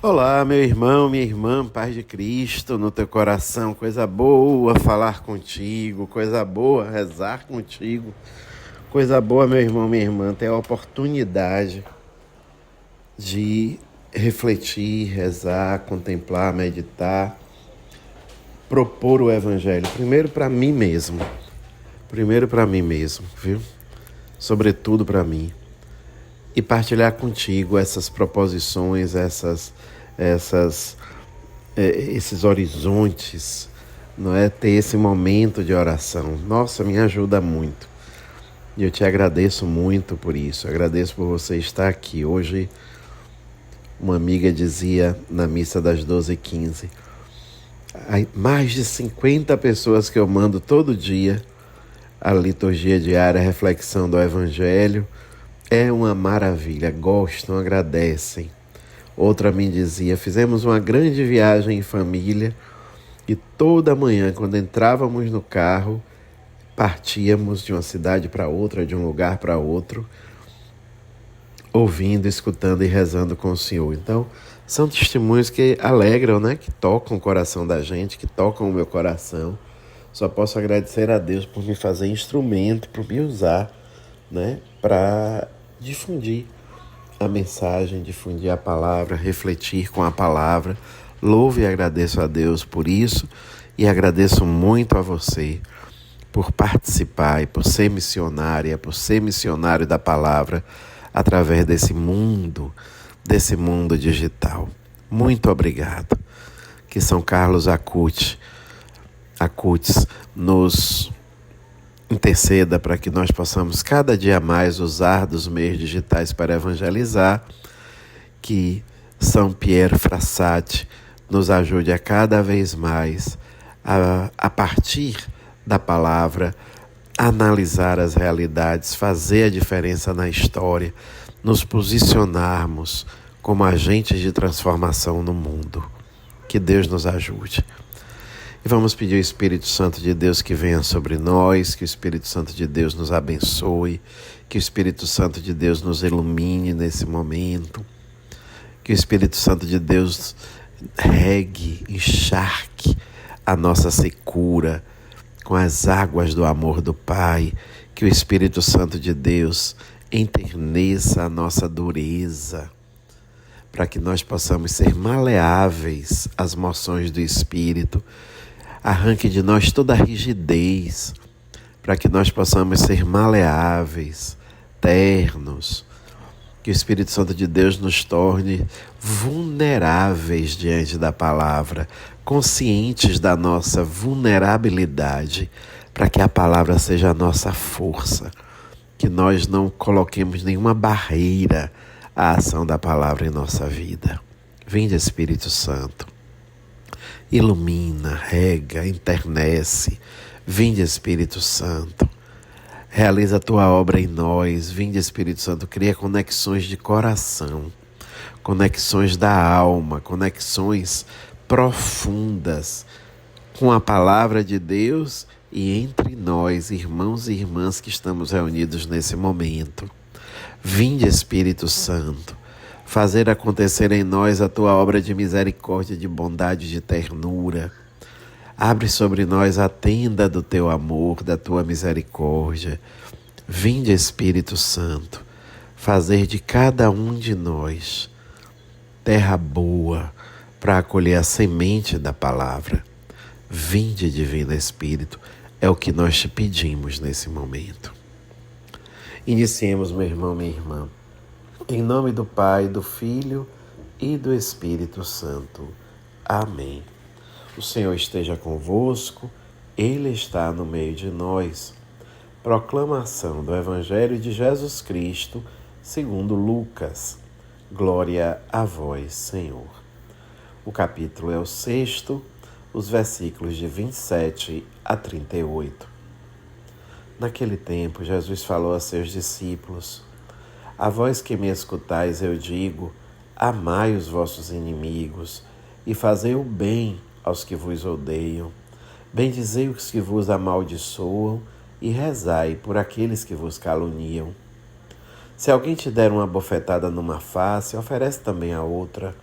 Olá, meu irmão, minha irmã, paz de Cristo no teu coração, coisa boa falar contigo, coisa boa rezar contigo, coisa boa, meu irmão, minha irmã, ter a oportunidade de refletir, rezar, contemplar, meditar, propor o Evangelho, primeiro para mim mesmo, viu? Sobretudo para mim. E partilhar contigo essas proposições, essas esses horizontes, não é? Ter esse momento de oração. Nossa, me ajuda muito. E eu te agradeço muito por isso. Agradeço por você estar aqui. Hoje, uma amiga dizia na missa das 12h15, mais de 50 pessoas que eu mando todo dia a liturgia diária, a reflexão do Evangelho. É uma maravilha, gostam, agradecem. Outra me dizia, fizemos uma grande viagem em família e toda manhã, quando entrávamos no carro, partíamos de uma cidade para outra, de um lugar para outro, ouvindo, escutando e rezando com o Senhor. Então, são testemunhos que alegram, né? Que tocam o coração da gente, que tocam o meu coração. Só posso agradecer a Deus por me fazer instrumento, por me usar, né? Para difundir a mensagem, difundir a palavra, refletir com a palavra. Louvo e agradeço a Deus por isso e agradeço muito a você por participar e por ser missionária, por ser missionário da palavra através desse mundo digital. Muito obrigado. Que São Carlos Acutis nos interceda para que nós possamos cada dia mais usar dos meios digitais para evangelizar, que São Piero Frassati nos ajude a cada vez mais a partir da palavra, analisar as realidades, fazer a diferença na história, nos posicionarmos como agentes de transformação no mundo. Que Deus nos ajude. E vamos pedir ao Espírito Santo de Deus que venha sobre nós, que o Espírito Santo de Deus nos abençoe, que o Espírito Santo de Deus nos ilumine nesse momento, que o Espírito Santo de Deus regue, encharque a nossa secura com as águas do amor do Pai, que o Espírito Santo de Deus enterneça a nossa dureza, para que nós possamos ser maleáveis às moções do Espírito, arranque de nós toda a rigidez, para que nós possamos ser maleáveis, ternos, que o Espírito Santo de Deus nos torne vulneráveis diante da palavra, conscientes da nossa vulnerabilidade, para que a palavra seja a nossa força, que nós não coloquemos nenhuma barreira à ação da palavra em nossa vida. Vinde, Espírito Santo, ilumina, rega, enternece. Vinde, Espírito Santo, realiza a tua obra em nós. Vinde, Espírito Santo, cria conexões de coração, conexões da alma, conexões profundas com a palavra de Deus e entre nós, irmãos e irmãs que estamos reunidos nesse momento. Vinde, Espírito Santo, fazer acontecer em nós a tua obra de misericórdia, de bondade, de ternura. Abre sobre nós a tenda do teu amor, da tua misericórdia. Vinde, Espírito Santo, fazer de cada um de nós terra boa para acolher a semente da palavra. Vinde, Divino Espírito, é o que nós te pedimos nesse momento. Iniciemos, meu irmão, minha irmã. Em nome do Pai, do Filho e do Espírito Santo. Amém. O Senhor esteja convosco, Ele está no meio de nós. Proclamação do Evangelho de Jesus Cristo, segundo Lucas. Glória a vós, Senhor. O capítulo é o 6º, os versículos de 27 a 38. Naquele tempo, Jesus falou a seus discípulos: A vós que me escutais, eu digo, amai os vossos inimigos e fazei o bem aos que vos odeiam. Bendizei os que vos amaldiçoam e rezai por aqueles que vos caluniam. Se alguém te der uma bofetada numa face, oferece também a outra.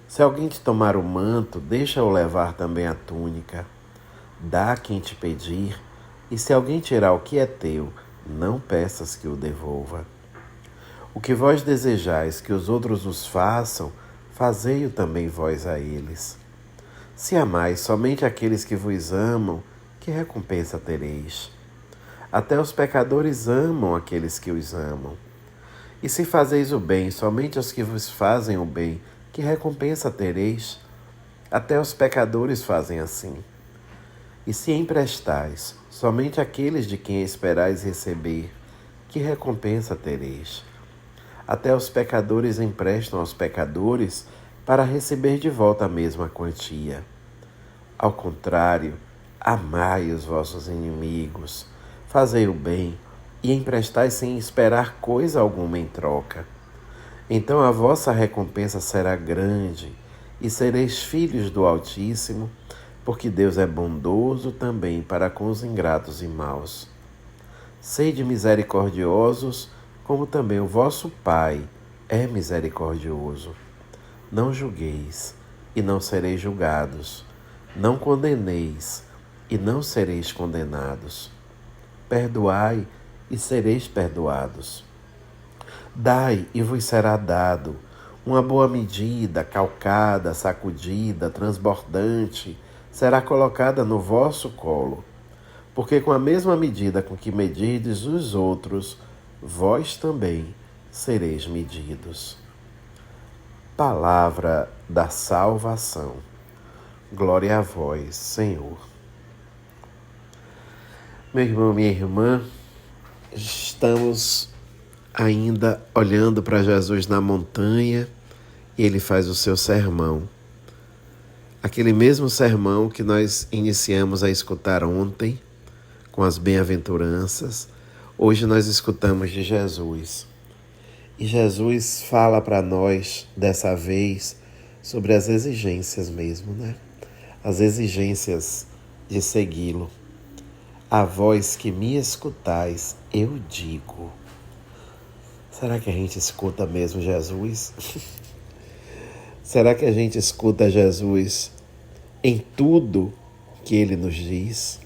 Se alguém te tomar o manto, deixa-o levar também a túnica. Dá a quem te pedir, e se alguém tirar o que é teu, não peças que o devolva. O que vós desejais que os outros os façam, fazei-o também vós a eles. Se amais somente aqueles que vos amam, que recompensa tereis? Até os pecadores amam aqueles que os amam. E se fazeis o bem somente aos que vos fazem o bem, que recompensa tereis? Até os pecadores fazem assim. E se emprestais somente àqueles de quem esperais receber, que recompensa tereis? Até os pecadores emprestam aos pecadores para receber de volta a mesma quantia. Ao contrário, amai os vossos inimigos, fazei o bem e emprestai sem esperar coisa alguma em troca. Então a vossa recompensa será grande e sereis filhos do Altíssimo, porque Deus é bondoso também para com os ingratos e maus. Sede misericordiosos, como também o vosso Pai é misericordioso. Não julgueis, e não sereis julgados. Não condeneis, e não sereis condenados. Perdoai, e sereis perdoados. Dai, e vos será dado, uma boa medida, calcada, sacudida, transbordante, será colocada no vosso colo. Porque com a mesma medida com que medirdes os outros, vós também sereis medidos. Palavra da salvação. Glória a vós, Senhor. Meu irmão, minha irmã, estamos ainda olhando para Jesus na montanha e ele faz o seu sermão. Aquele mesmo sermão que nós iniciamos a escutar ontem, com as bem-aventuranças, hoje nós escutamos de Jesus. E Jesus fala para nós, dessa vez, sobre as exigências mesmo, né? As exigências de segui-lo. A vós que me escutais, eu digo. Será que a gente escuta mesmo Jesus? Será que a gente escuta Jesus em tudo que ele nos diz?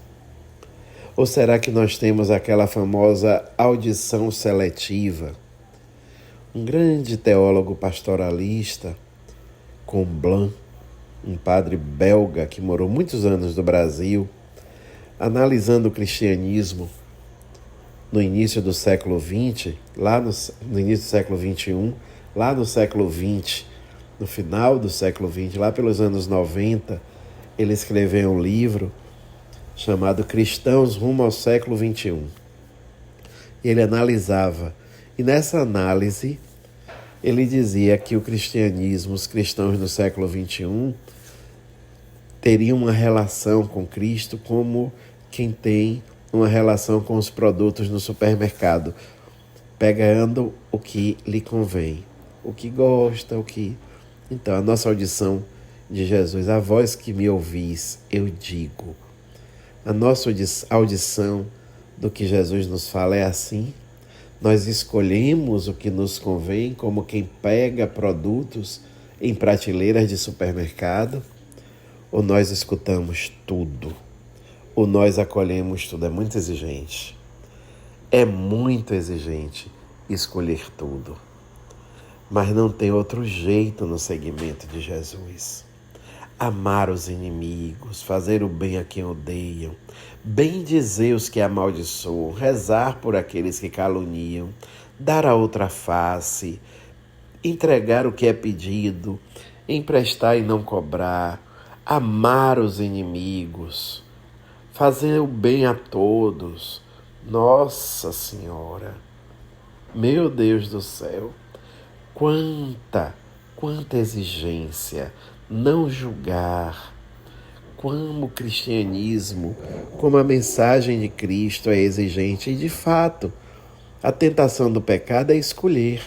Ou será que nós temos aquela famosa audição seletiva? Um grande teólogo pastoralista, Comblan, um padre belga que morou muitos anos no Brasil, analisando o cristianismo no início do século XX, no início do século XXI, lá no século XX, no final do século XX, lá pelos anos 90, ele escreveu um livro chamado Cristãos rumo ao século XXI. Ele analisava, e nessa análise ele dizia que o cristianismo, os cristãos do século XXI, teriam uma relação com Cristo como quem tem uma relação com os produtos no supermercado, pegando o que lhe convém, o que gosta, o que... Então, a nossa audição de Jesus, a voz que me ouvis, eu digo. A nossa audição do que Jesus nos fala é assim. Nós escolhemos o que nos convém, como quem pega produtos em prateleiras de supermercado, ou nós escutamos tudo, ou nós acolhemos tudo. É muito exigente. É muito exigente escolher tudo. Mas não tem outro jeito no seguimento de Jesus. Amar os inimigos, fazer o bem a quem odeiam, bendizer os que amaldiçoam, rezar por aqueles que caluniam, dar a outra face, entregar o que é pedido, emprestar e não cobrar, amar os inimigos, fazer o bem a todos. Nossa Senhora, meu Deus do céu, quanta exigência, não julgar. Como o cristianismo, como a mensagem de Cristo é exigente. E de fato, a tentação do pecado é escolher.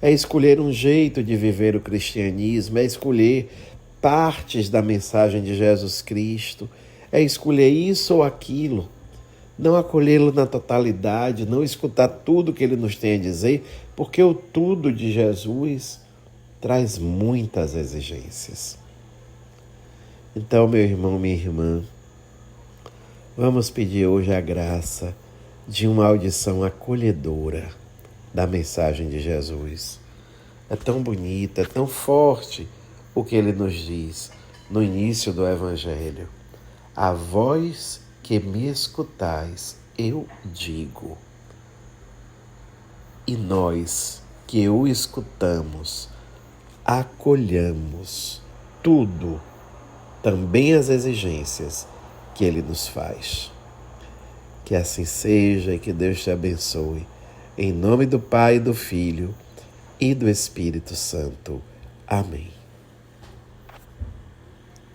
É escolher um jeito de viver o cristianismo, é escolher partes da mensagem de Jesus Cristo, é escolher isso ou aquilo, não acolhê-lo na totalidade, não escutar tudo que ele nos tem a dizer, porque o tudo de Jesus traz muitas exigências. Então, meu irmão, minha irmã, vamos pedir hoje a graça de uma audição acolhedora da mensagem de Jesus. É tão bonita, é tão forte o que ele nos diz no início do Evangelho. A vós que me escutais, eu digo. E nós que o escutamos, acolhamos tudo, também as exigências que ele nos faz. Que assim seja e que Deus te abençoe. Em nome do Pai, do Filho e do Espírito Santo. Amém.